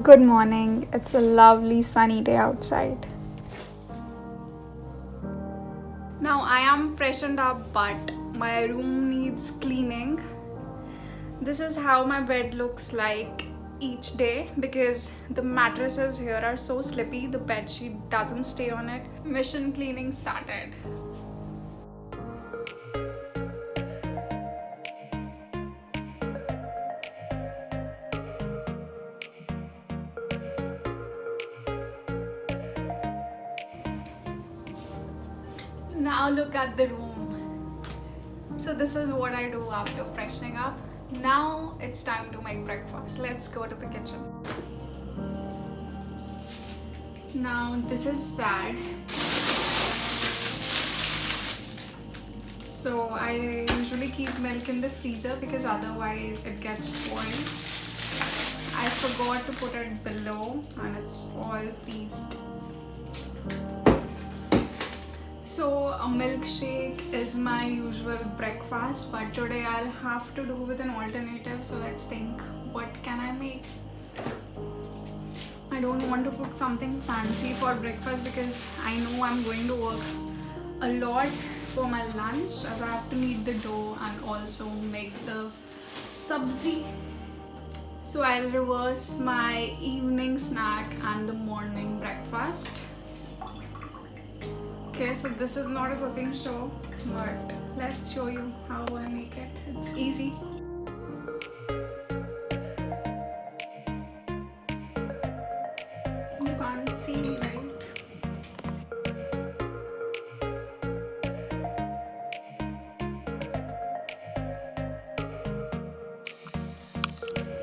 Good morning. It's a lovely sunny day outside. Now I am freshened up, but my room needs cleaning. This is how my bed looks like each day because the mattresses here are so slippy, the bed sheet doesn't stay on it. Mission cleaning started. Now look at the room. So this is what I do after freshening up. Now it's time to make breakfast. Let's go to the kitchen. Now this is sad. So I usually keep milk in the freezer because otherwise it gets spoiled. I forgot to put it below and it's all freezed. So a milkshake is my usual breakfast, but today I'll have to do with an alternative. So let's think, what can I make? I don't want to cook something fancy for breakfast because I know I'm going to work a lot for my lunch as I have to knead the dough and also make the sabzi. So I'll reverse my evening snack and the morning breakfast. Okay, so this is not a cooking show, but let's show you how I make it. It's easy. You can't see me, right?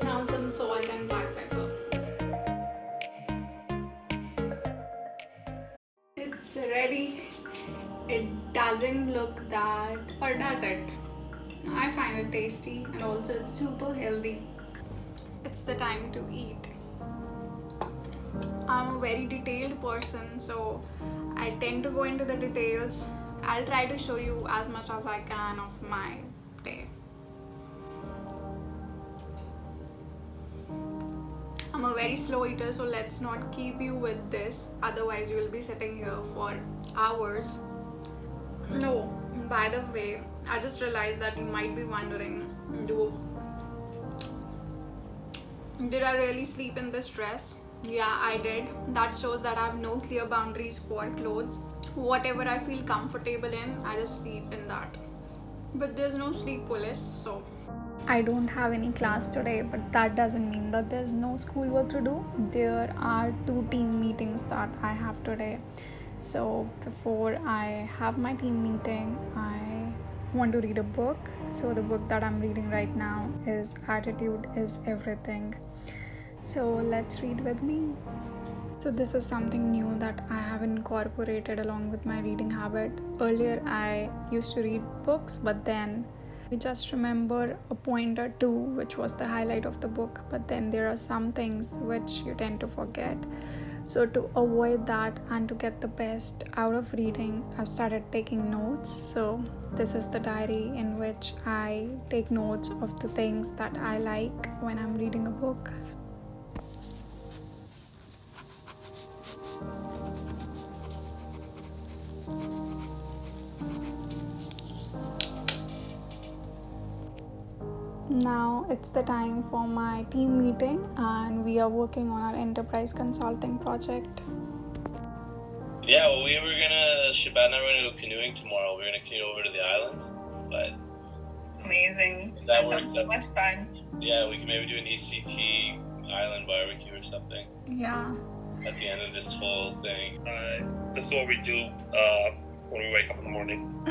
Now some salt and black pepper. It's ready. It doesn't look that, or does it? I find it tasty and also it's super healthy. It's the time to eat. I'm a very detailed person, so I tend to go into the details. I'll try to show you as much as I can of my day. I'm a very slow eater, so let's not keep you with this, otherwise you will be sitting here for hours. No, by the way, I just realized that you might be wondering, did I really sleep in this dress? Yeah, I did. That shows that I have no clear boundaries for clothes. Whatever I feel comfortable in, I just sleep in that. But there's no sleep police, so I don't have any class today, but that doesn't mean that there's no schoolwork to do. There are 2 team meetings that I have today. So before I have my team meeting, I want to read a book. So the book that I'm reading right now is Attitude is Everything. So let's read with me. So this is something new that I have incorporated along with my reading habit. Earlier I used to read books, but then I just remember a point or two which was the highlight of the book, but then there are some things which you tend to forget. So to avoid that and to get the best out of reading, I've started taking notes. So this is the diary in which I take notes of the things that I like when I'm reading a book. Now it's the time for my team meeting and we are working on our enterprise consulting project. Yeah, well, Shabbat and I were gonna go canoeing tomorrow. We're gonna canoe over to the island, but amazing. That sounds so much fun. Yeah, we can maybe do an ECP island barbecue or something. Yeah. At the end of this whole thing. This is what we do when we wake up in the morning.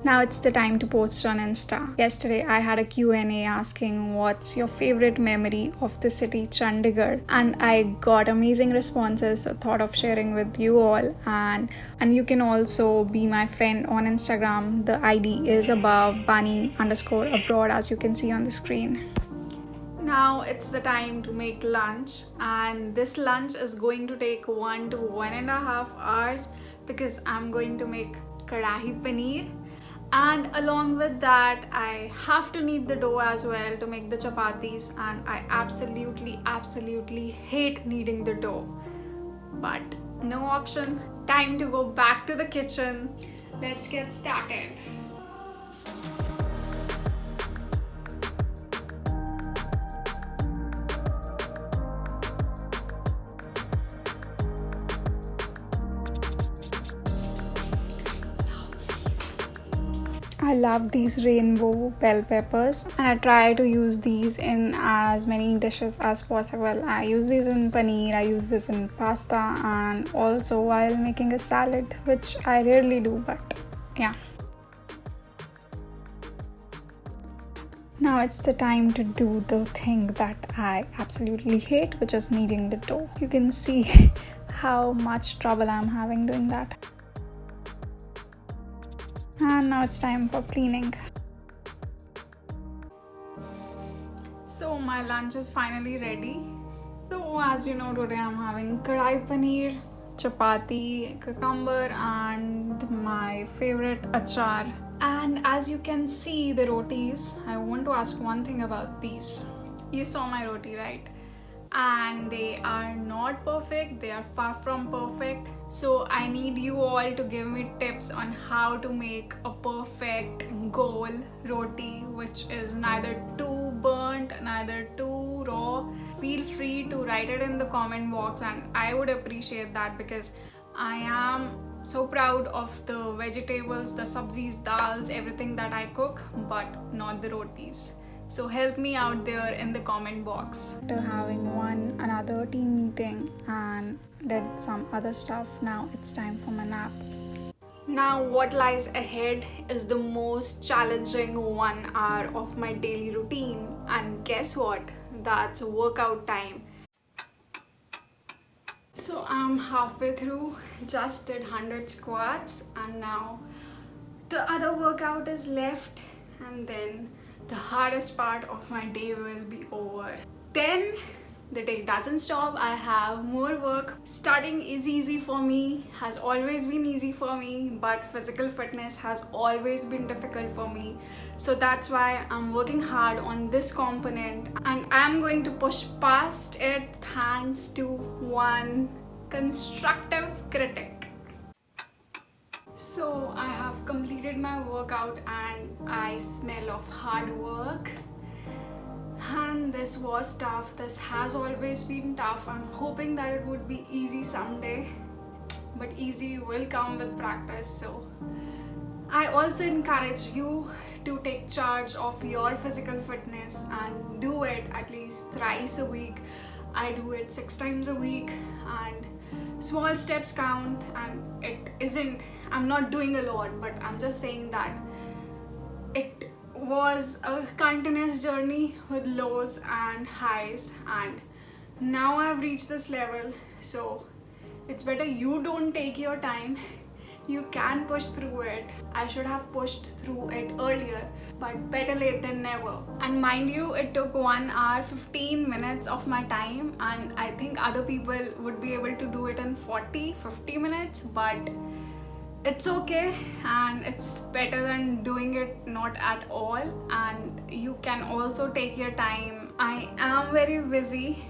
Now it's the time to post on Insta. Yesterday I had a Q&A asking what's your favorite memory of the city Chandigarh, and I got amazing responses, so thought of sharing with you all. And you can also be my friend on Instagram. The ID is above Bani_abroad, as you can see on the screen. Now it's the time to make lunch, and this lunch is going to take 1 to 1.5 hours because I'm going to make karahi paneer, and along with that I have to knead the dough as well to make the chapatis, and I absolutely hate kneading the dough. But no option. Time to go back to the kitchen. Let's get started. I love these rainbow bell peppers, and I try to use these in as many dishes as possible. I use these in paneer, I use this in pasta, and also while making a salad, which I rarely do, but yeah. Now it's the time to do the thing that I absolutely hate, which is kneading the dough. You can see how much trouble I'm having doing that. And now it's time for cleaning. So my lunch is finally ready. So as you know, today I'm having kadai paneer, chapati, cucumber, and my favorite achar. And as you can see the rotis, I want to ask one thing about these. You saw my roti, right? And they are not perfect, they are far from perfect. So I need you all to give me tips on how to make a perfect goal roti, which is neither too burnt, neither too raw. Feel free to write it in the comment box, and I would appreciate that, because I am so proud of the vegetables, the sabzis, dals, everything that I cook, but not the rotis. So help me out there in the comment box. After having another team meeting and did some other stuff, now it's time for my nap. Now what lies ahead is the most challenging 1 hour of my daily routine, and guess what? That's workout time. So I'm halfway through, just did 100 squats, and now the other workout is left, and then the hardest part of my day will be over. Then the day doesn't stop. I have more work. Studying is easy for me, has always been easy for me, but physical fitness has always been difficult for me. So that's why I'm working hard on this component, and I'm going to push past it thanks to one constructive critic. So I have completed my workout and I smell of hard work. And this was tough. This has always been tough. I'm hoping that it would be easy someday, but easy will come with practice. So I also encourage you to take charge of your physical fitness and do it at least thrice a week. I do it 6 times a week, and small steps count. And I'm not doing a lot, but I'm just saying that it was a continuous journey with lows and highs, and now I've reached this level. So it's better you don't take your time. You can push through it. I should have pushed through it earlier, but better late than never. And mind you, it took 1 hour 15 minutes of my time, and I think other people would be able to do it in 50 minutes, but it's okay, and it's better than doing it not at all. And you can also take your time. I am very busy,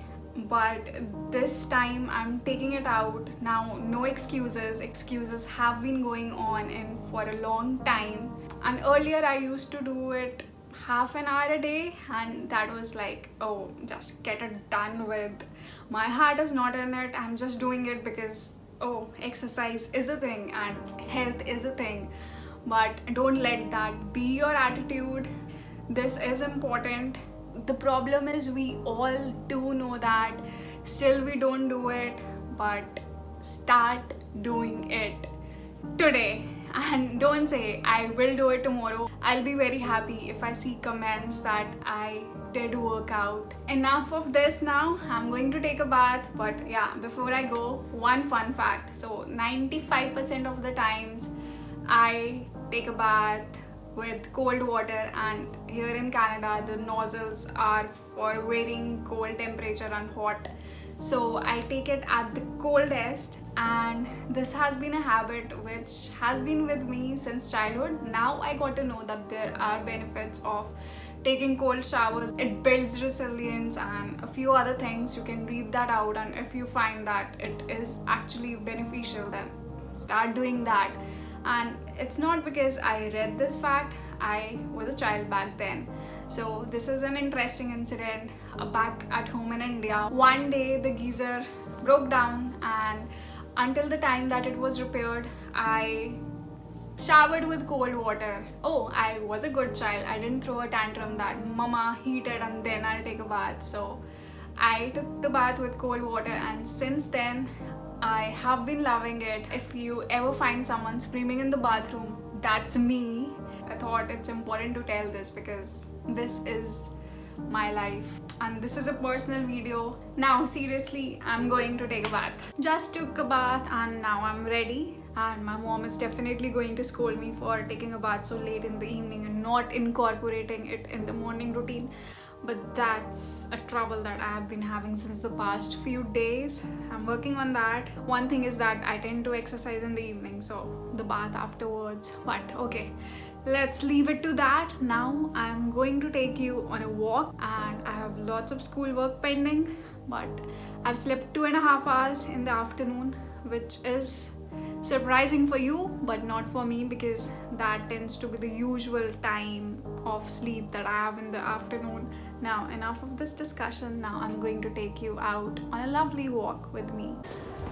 but this time I'm taking it out. Now no excuses. Excuses have been going on for a long time, and earlier I used to do it half an hour a day, and that was like, oh, just get it done with. My heart is not in it. I'm just doing it because exercise is a thing and health is a thing. But don't let that be your attitude. This is important. The problem is we all do know that, still we don't do it. But start doing it today, and don't say I will do it tomorrow. I'll be very happy if I see comments that I did work out. Enough of this now. I'm going to take a bath, but yeah, before I go, one fun fact. So 95% of the times I take a bath with cold water, and here in Canada the nozzles are for varying cold temperature and hot. So I take it at the coldest, and this has been a habit which has been with me since childhood. Now I got to know that there are benefits of taking cold showers. It builds resilience and a few other things. You can read that out, and if you find that it is actually beneficial, then start doing that. And it's not because I read this fact, I was a child back then. So this is an interesting incident back at home in India. One day the geyser broke down, and until the time that it was repaired, I showered with cold water. Oh, I was a good child. I didn't throw a tantrum that mama heat it and then I'll take a bath. So I took the bath with cold water, and since then I have been loving it. If you ever find someone screaming in the bathroom, that's me. I thought it's important to tell this because this is my life and this is a personal video. Now seriously, I'm going to take a bath. Just took a bath and now I'm ready, and my mom is definitely going to scold me for taking a bath so late in the evening and not incorporating it in the morning routine. But that's a trouble that I have been having since the past few days. I'm working on that. One thing is that I tend to exercise in the evening, so the bath afterwards. But okay, let's leave it to that. Now I'm going to take you on a walk, and I have lots of schoolwork pending, but I've slept 2.5 hours in the afternoon, which is surprising for you but not for me, because that tends to be the usual time of sleep that I have in the afternoon. Now enough of this discussion. Now I'm going to take you out on a lovely walk with me.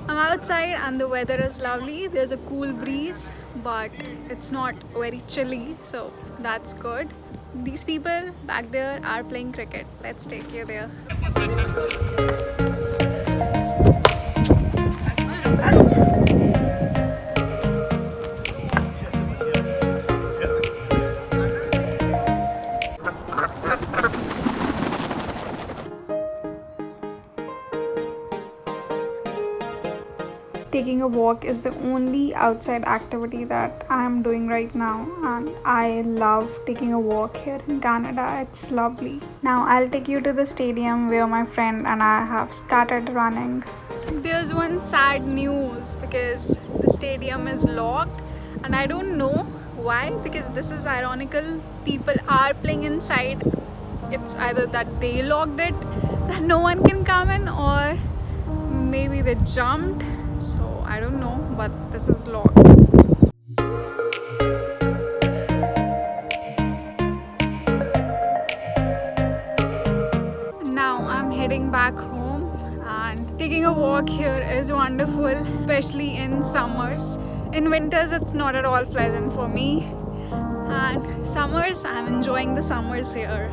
I'm outside and the weather is lovely. There's a cool breeze, but it's not very chilly, so that's good. These people back there are playing cricket. Let's take you there. Taking a walk is the only outside activity that I am doing right now, and I love taking a walk here in Canada. It's lovely. Now I'll take you to the stadium where my friend and I have started running. There's one sad news because the stadium is locked, and I don't know why, because this is ironical. People are playing inside. It's either that they locked it, that no one can come in, or maybe they jumped. So I don't know, but this is locked. Now I'm heading back home, and taking a walk here is wonderful, especially in summers. In winters it's not at all pleasant for me, and summers, I'm enjoying the summers here.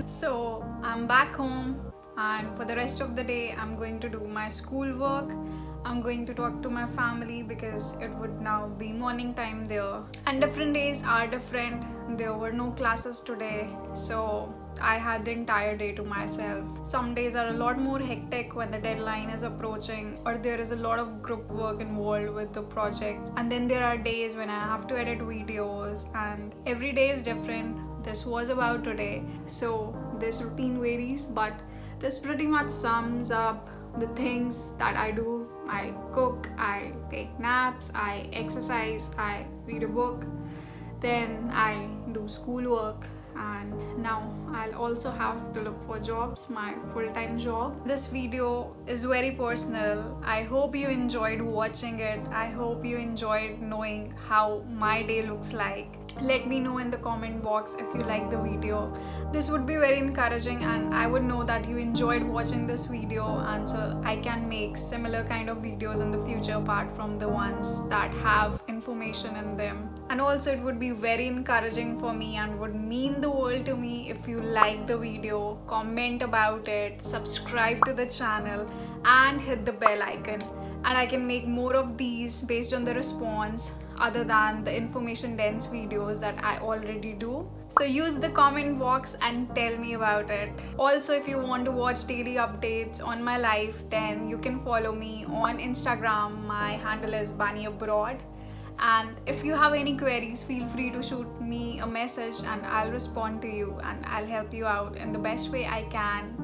So I'm back home, and for the rest of the day I'm going to do my schoolwork. I'm going to talk to my family because it would now be morning time there, and different days are different. There were no classes today, so I had the entire day to myself. Some days are a lot more hectic when the deadline is approaching, or there is a lot of group work involved with the project, and then there are days when I have to edit videos, and every day is different. This was about today, so this routine varies, but this pretty much sums up the things that I do. I cook, I take naps, I exercise, I read a book, then I do schoolwork, and now I'll also have to look for jobs, my full-time job. This video is very personal. I hope you enjoyed watching it. I hope you enjoyed knowing how my day looks like. Let me know in the comment box if you like the video. This would be very encouraging, and I would know that you enjoyed watching this video, and so I can make similar kind of videos in the future apart from the ones that have information in them. And also it would be very encouraging for me and would mean the world to me if you like the video, comment about it, subscribe to the channel and hit the bell icon, and I can make more of these based on the response other than the information dense videos that I already do. So use the comment box and tell me about it. Also, if you want to watch daily updates on my life, then you can follow me on Instagram. My handle is Bani Abroad. And if you have any queries, feel free to shoot me a message and I'll respond to you and I'll help you out in the best way I can.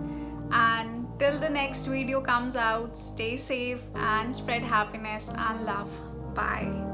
And till the next video comes out, stay safe and spread happiness and love. Bye.